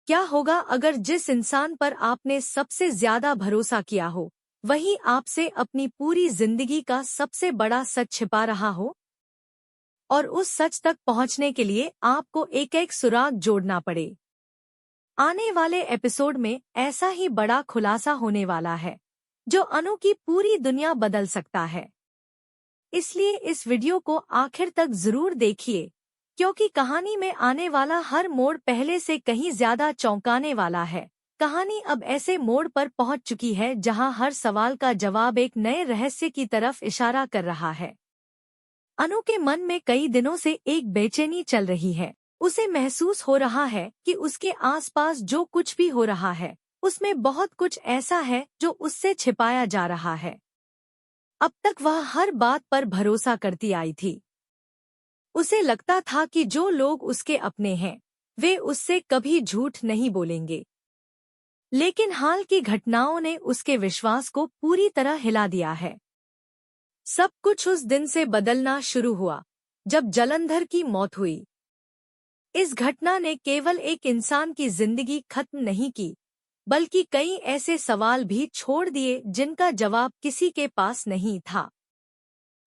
क्या होगा अगर जिस इंसान पर आपने सबसे ज्यादा भरोसा किया हो, वही आपसे अपनी पूरी जिंदगी का सबसे बड़ा सच छिपा रहा हो? और उस सच तक पहुंचने के लिए आपको एक एक सुराग जोड़ना पड़े। आने वाले एपिसोड में ऐसा ही बड़ा खुलासा होने वाला है, जो अनु की पूरी दुनिया बदल सकता है। इसलिए इस वीडियो को आखिर तक जरूर देखिए, क्योंकि कहानी में आने वाला हर मोड़ पहले से कहीं ज्यादा चौंकाने वाला है। कहानी अब ऐसे मोड़ पर पहुंच चुकी है जहां हर सवाल का जवाब एक नए रहस्य की तरफ इशारा कर रहा है। अनु के मन में कई दिनों से एक बेचैनी चल रही है। उसे महसूस हो रहा है कि उसके आसपास जो कुछ भी हो रहा है, उसमें बहुत कुछ ऐसा है जो उससे छिपाया जा रहा है। अब तक वह हर बात पर भरोसा करती आई थी। उसे लगता था कि जो लोग उसके अपने हैं, वे उससे कभी झूठ नहीं बोलेंगे। लेकिन हाल की घटनाओं ने उसके विश्वास को पूरी तरह हिला दिया है। सब कुछ उस दिन से बदलना शुरू हुआ, जब जलंधर की मौत हुई। इस घटना ने केवल एक इंसान की जिंदगी खत्म नहीं की, बल्कि कई ऐसे सवाल भी छोड़ दिए जिनका जवाब किसी के पास नहीं था।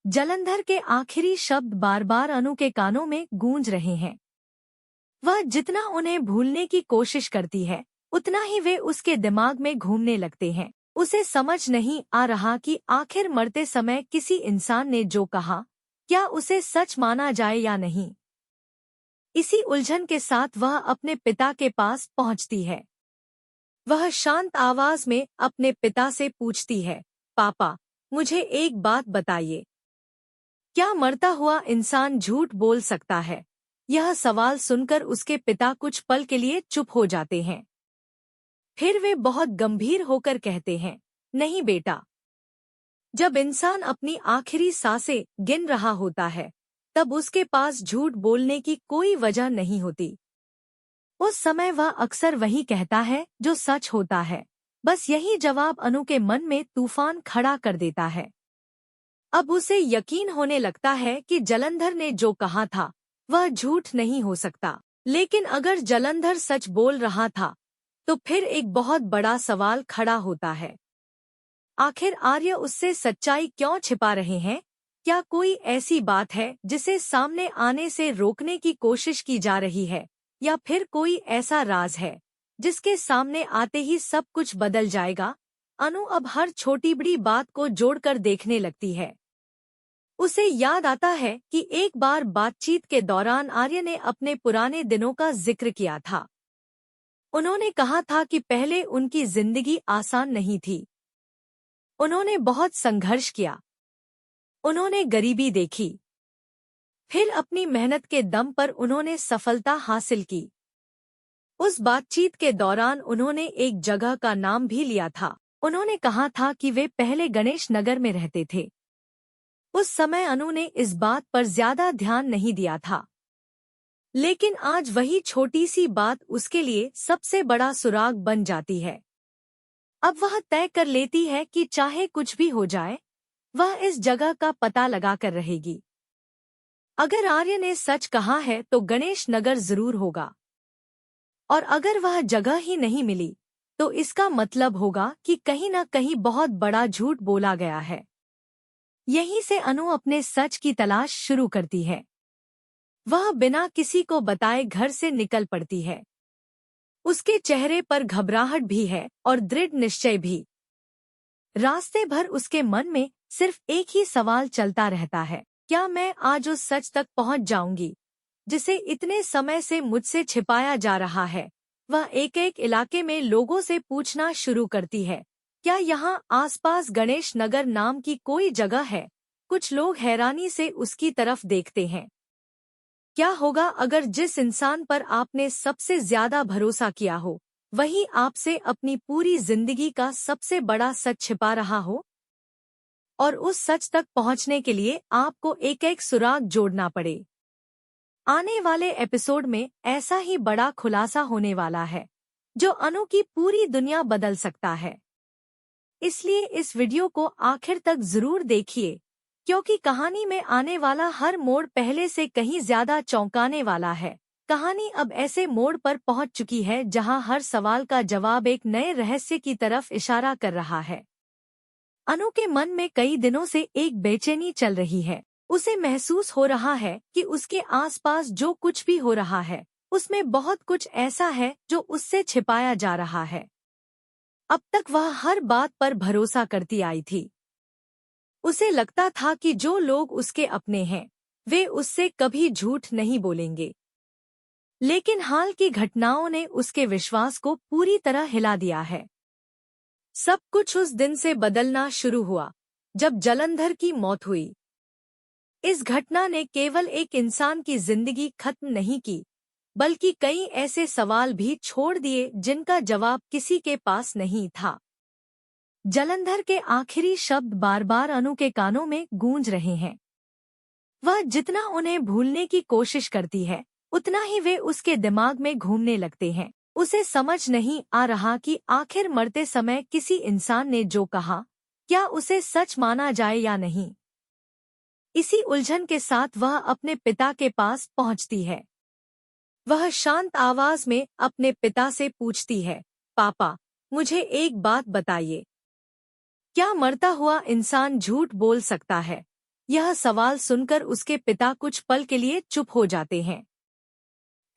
जलंधर के आखिरी शब्द बार बार अनु के कानों में गूंज रहे हैं। वह जितना उन्हें भूलने की कोशिश करती है, उतना ही वे उसके दिमाग में घूमने लगते हैं। उसे समझ नहीं आ रहा कि आखिर मरते समय किसी इंसान ने जो कहा, क्या उसे सच माना जाए या नहीं। इसी उलझन के साथ वह अपने पिता के पास पहुंचती है। वह शांत आवाज में अपने पिता से पूछती है, पापा, मुझे एक बात बताइए, क्या मरता हुआ इंसान झूठ बोल सकता है? यह सवाल सुनकर उसके पिता कुछ पल के लिए चुप हो जाते हैं। फिर वे बहुत गंभीर होकर कहते हैं, नहीं बेटा, जब इंसान अपनी आखिरी सांसें गिन रहा होता है, तब उसके पास झूठ बोलने की कोई वजह नहीं होती। उस समय वह अक्सर वही कहता है जो सच होता है। बस यही जवाब अनु के मन में तूफान खड़ा कर देता है। अब उसे यकीन होने लगता है कि जलंधर ने जो कहा था, वह झूठ नहीं हो सकता। लेकिन अगर जलंधर सच बोल रहा था, तो फिर एक बहुत बड़ा सवाल खड़ा होता है। आखिर आर्य उससे सच्चाई क्यों छिपा रहे हैं? क्या कोई ऐसी बात है जिसे सामने आने से रोकने की कोशिश की जा रही है, या फिर कोई ऐसा राज है जिसके सामने आते ही सब कुछ बदल जाएगा? अनु अब हर छोटी बड़ी बात को जोड़कर देखने लगती है। उसे याद आता है कि एक बार बातचीत के दौरान आर्य ने अपने पुराने दिनों का जिक्र किया था। उन्होंने कहा था कि पहले उनकी जिंदगी आसान नहीं थी। उन्होंने बहुत संघर्ष किया। उन्होंने गरीबी देखी। फिर अपनी मेहनत के दम पर उन्होंने सफलता हासिल की। उस बातचीत के दौरान उन्होंने एक जगह का नाम भी लिया था। उन्होंने कहा था कि वे पहले गणेश नगर में रहते थे। उस समय अनु ने इस बात पर ज्यादा ध्यान नहीं दिया था, लेकिन आज वही छोटी सी बात उसके लिए सबसे बड़ा सुराग बन जाती है। अब वह तय कर लेती है कि चाहे कुछ भी हो जाए, वह इस जगह का पता लगाकर रहेगी। अगर आर्य ने सच कहा है तो गणेश नगर जरूर होगा, और अगर वह जगह ही नहीं मिली, तो इसका मतलब होगा कि कहीं न कहीं बहुत बड़ा झूठ बोला गया है। यहीं से अनु अपने सच की तलाश शुरू करती है। वह बिना किसी को बताए घर से निकल पड़ती है। उसके चेहरे पर घबराहट भी है और दृढ़ निश्चय भी। रास्ते भर उसके मन में सिर्फ एक ही सवाल चलता रहता है, क्या मैं आज उस सच तक पहुंच जाऊंगी जिसे इतने समय से मुझसे छिपाया जा रहा है? वह एक एक इलाके में लोगों से पूछना शुरू करती है, क्या यहाँ आसपास गणेश नगर नाम की कोई जगह है? कुछ लोग हैरानी से उसकी तरफ देखते हैं। क्या होगा अगर जिस इंसान पर आपने सबसे ज्यादा भरोसा किया हो, वही आपसे अपनी पूरी जिंदगी का सबसे बड़ा सच छिपा रहा हो? और उस सच तक पहुंचने के लिए आपको एक एक सुराग जोड़ना पड़े। आने वाले एपिसोड में ऐसा ही बड़ा खुलासा होने वाला है, जो अनु की पूरी दुनिया बदल सकता है। इसलिए इस वीडियो को आखिर तक जरूर देखिए, क्योंकि कहानी में आने वाला हर मोड़ पहले से कहीं ज्यादा चौंकाने वाला है। कहानी अब ऐसे मोड़ पर पहुंच चुकी है जहां हर सवाल का जवाब एक नए रहस्य की तरफ इशारा कर रहा है। अनु के मन में कई दिनों से एक बेचैनी चल रही है। उसे महसूस हो रहा है कि उसके आसपास जो कुछ भी हो रहा है, उसमें बहुत कुछ ऐसा है जो उससे छिपाया जा रहा है। अब तक वह हर बात पर भरोसा करती आई थी। उसे लगता था कि जो लोग उसके अपने हैं, वे उससे कभी झूठ नहीं बोलेंगे। लेकिन हाल की घटनाओं ने उसके विश्वास को पूरी तरह हिला दिया है। सब कुछ उस दिन से बदलना शुरू हुआ, जब जलंधर की मौत हुई। इस घटना ने केवल एक इंसान की जिंदगी खत्म नहीं की, बल्कि कई ऐसे सवाल भी छोड़ दिए जिनका जवाब किसी के पास नहीं था। जलंधर के आखिरी शब्द बार बार अनु के कानों में गूंज रहे हैं। वह जितना उन्हें भूलने की कोशिश करती है, उतना ही वे उसके दिमाग में घूमने लगते हैं। उसे समझ नहीं आ रहा कि आखिर मरते समय किसी इंसान ने जो कहा, क्या उसे सच माना जाए या नहीं। इसी उलझन के साथ वह अपने पिता के पास पहुंचती है। वह शांत आवाज में अपने पिता से पूछती है, पापा, मुझे एक बात बताइए, क्या मरता हुआ इंसान झूठ बोल सकता है? यह सवाल सुनकर उसके पिता कुछ पल के लिए चुप हो जाते हैं।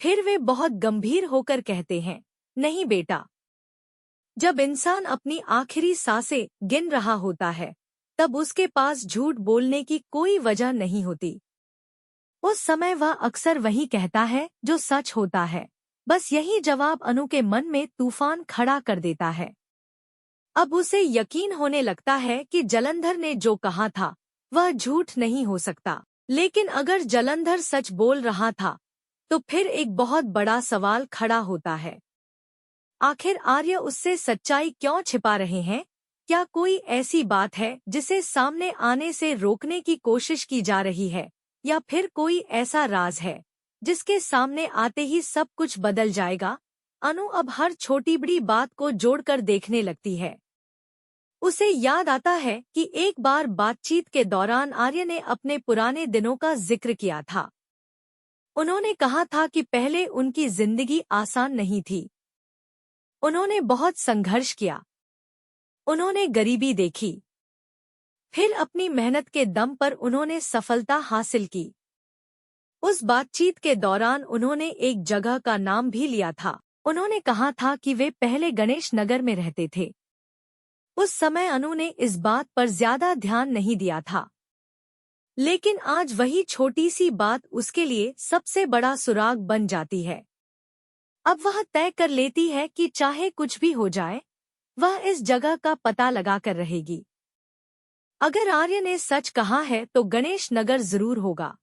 फिर वे बहुत गंभीर होकर कहते हैं, नहीं बेटा, जब इंसान अपनी आखिरी सांसें गिन रहा होता है, तब उसके पास झूठ बोलने की कोई वजह नहीं होती। उस समय वह अक्सर वही कहता है जो सच होता है। बस यही जवाब अनु के मन में तूफान खड़ा कर देता है। अब उसे यकीन होने लगता है कि जलंधर ने जो कहा था, वह झूठ नहीं हो सकता। लेकिन अगर जलंधर सच बोल रहा था, तो फिर एक बहुत बड़ा सवाल खड़ा होता है। आखिर आर्य उससे सच्चाई क्यों छिपा रहे हैं? क्या कोई ऐसी बात है जिसे सामने आने से रोकने की कोशिश की जा रही है, या फिर कोई ऐसा राज है जिसके सामने आते ही सब कुछ बदल जाएगा? अनु अब हर छोटी बड़ी बात को जोड़कर देखने लगती है। उसे याद आता है कि एक बार बातचीत के दौरान आर्य ने अपने पुराने दिनों का जिक्र किया था। उन्होंने कहा था कि पहले उनकी जिंदगी आसान नहीं थी। उन्होंने बहुत संघर्ष किया। उन्होंने गरीबी देखी। फिर अपनी मेहनत के दम पर उन्होंने सफलता हासिल की। उस बातचीत के दौरान उन्होंने एक जगह का नाम भी लिया था। उन्होंने कहा था कि वे पहले गणेश नगर में रहते थे। उस समय अनु ने इस बात पर ज्यादा ध्यान नहीं दिया था, लेकिन आज वही छोटी सी बात उसके लिए सबसे बड़ा सुराग बन जाती है। अब वह तय कर लेती है कि चाहे कुछ भी हो जाए, वह इस जगह का पता लगाकर रहेगी। अगर आर्य ने सच कहा है तो गणेश नगर जरूर होगा,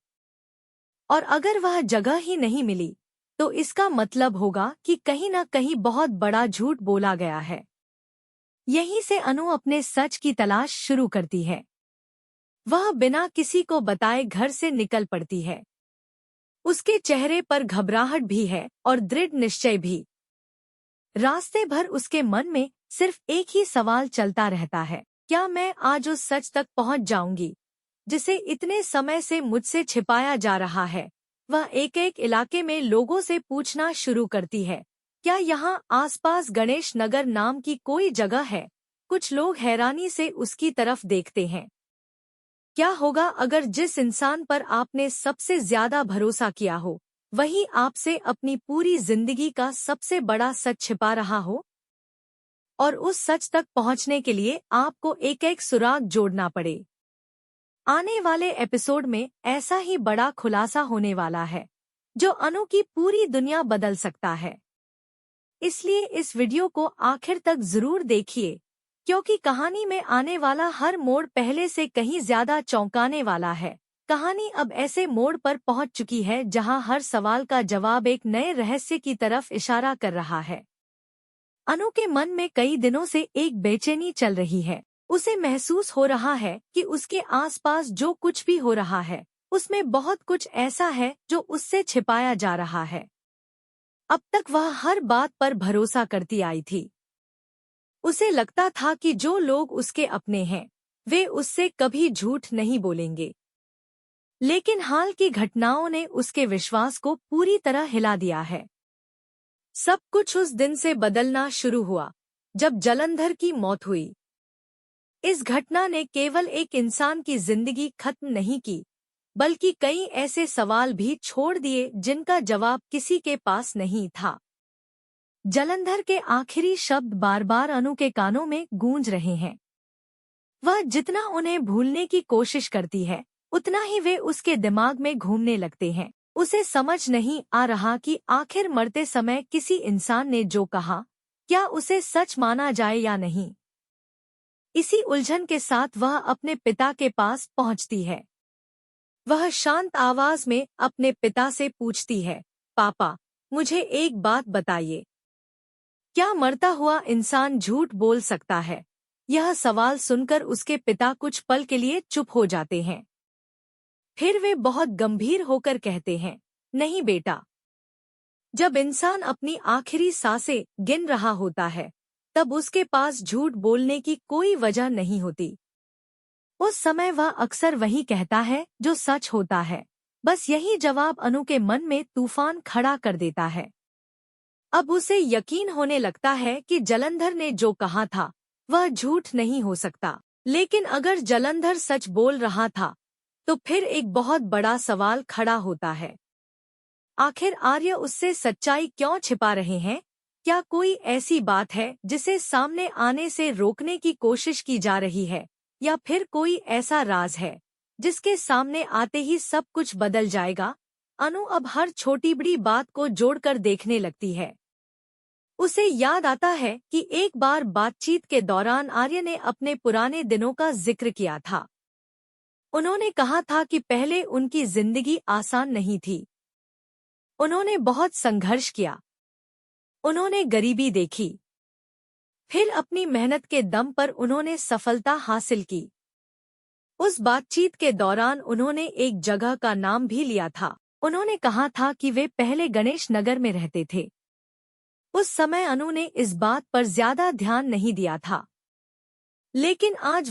और अगर वह जगह ही नहीं मिली, तो इसका मतलब होगा कि कहीं न कहीं बहुत बड़ा झूठ बोला गया है। यहीं से अनु अपने सच की तलाश शुरू करती है। वह बिना किसी को बताए घर से निकल पड़ती है। उसके चेहरे पर घबराहट भी है और दृढ़ निश्चय भी। रास्ते भर उसके मन में सिर्फ एक ही सवाल चलता रहता है, क्या मैं आज उस सच तक पहुंच जाऊंगी जिसे इतने समय से मुझसे छिपाया जा रहा है? वह एक एक इलाके में लोगों से पूछना शुरू करती है, क्या यहाँ आसपास गणेश नगर नाम की कोई जगह है? कुछ लोग हैरानी से उसकी तरफ देखते हैं। क्या होगा अगर जिस इंसान पर आपने सबसे ज्यादा भरोसा किया हो, वही आपसे अपनी पूरी जिंदगी का सबसे बड़ा सच छिपा रहा हो? और उस सच तक पहुंचने के लिए आपको एक एक सुराग जोड़ना पड़े। आने वाले एपिसोड में ऐसा ही बड़ा खुलासा होने वाला है, जो अनु की पूरी दुनिया बदल सकता है। इसलिए इस वीडियो को आखिर तक जरूर देखिए, क्योंकि कहानी में आने वाला हर मोड़ पहले से कहीं ज्यादा चौंकाने वाला है। कहानी अब ऐसे मोड़ पर पहुंच चुकी है जहां हर सवाल का जवाब एक नए रहस्य की तरफ इशारा कर रहा है। अनु के मन में कई दिनों से एक बेचैनी चल रही है। उसे महसूस हो रहा है कि उसके आसपास जो कुछ भी हो रहा है, उसमें बहुत कुछ ऐसा है जो उससे छिपाया जा रहा है। अब तक वह हर बात पर भरोसा करती आई थी। उसे लगता था कि जो लोग उसके अपने हैं, वे उससे कभी झूठ नहीं बोलेंगे। लेकिन हाल की घटनाओं ने उसके विश्वास को पूरी तरह हिला दिया है। सब कुछ उस दिन से बदलना शुरू हुआ जब जलंधर की मौत हुई। इस घटना ने केवल एक इंसान की जिंदगी खत्म नहीं की, बल्कि कई ऐसे सवाल भी छोड़ दिए जिनका जवाब किसी के पास नहीं था। जलंधर के आखिरी शब्द बार बार अनु के कानों में गूंज रहे हैं। वह जितना उन्हें भूलने की कोशिश करती है, उतना ही वे उसके दिमाग में घूमने लगते हैं। उसे समझ नहीं आ रहा कि आखिर मरते समय किसी इंसान ने जो कहा, क्या उसे सच माना जाए या नहीं। इसी उलझन के साथ वह अपने पिता के पास पहुंचती है। वह शांत आवाज में अपने पिता से पूछती है, पापा, मुझे एक बात बताइए, क्या मरता हुआ इंसान झूठ बोल सकता है? यह सवाल सुनकर उसके पिता कुछ पल के लिए चुप हो जाते हैं। फिर वे बहुत गंभीर होकर कहते हैं, नहीं बेटा, जब इंसान अपनी आखिरी सांसें गिन रहा होता है, तब उसके पास झूठ बोलने की कोई वजह नहीं होती। उस समय वह अक्सर वही कहता है जो सच होता है। बस यही जवाब अनु के मन में तूफान खड़ा कर देता है। अब उसे यकीन होने लगता है कि जलंधर ने जो कहा था वह झूठ नहीं हो सकता। लेकिन अगर जलंधर सच बोल रहा था, तो फिर एक बहुत बड़ा सवाल खड़ा होता है। आखिर आर्य उससे सच्चाई क्यों छिपा रहे हैं? क्या कोई ऐसी बात है जिसे सामने आने से रोकने की कोशिश की जा रही है, या फिर कोई ऐसा राज है जिसके सामने आते ही सब कुछ बदल जाएगा? अनु अब हर छोटी बड़ी बात को जोड़कर देखने लगती है। उसे याद आता है कि एक बार बातचीत के दौरान आर्य ने अपने पुराने दिनों का जिक्र किया था। उन्होंने कहा था कि पहले उनकी जिंदगी आसान नहीं थी। उन्होंने बहुत संघर्ष किया। उन्होंने गरीबी देखी। फिर अपनी मेहनत के दम पर उन्होंने सफलता हासिल की। उस बातचीत के दौरान उन्होंने एक जगह का नाम भी लिया था। उन्होंने कहा था कि वे पहले गणेश नगर में रहते थे। उस समय अनु ने इस बात पर ज्यादा ध्यान नहीं दिया था, लेकिन आज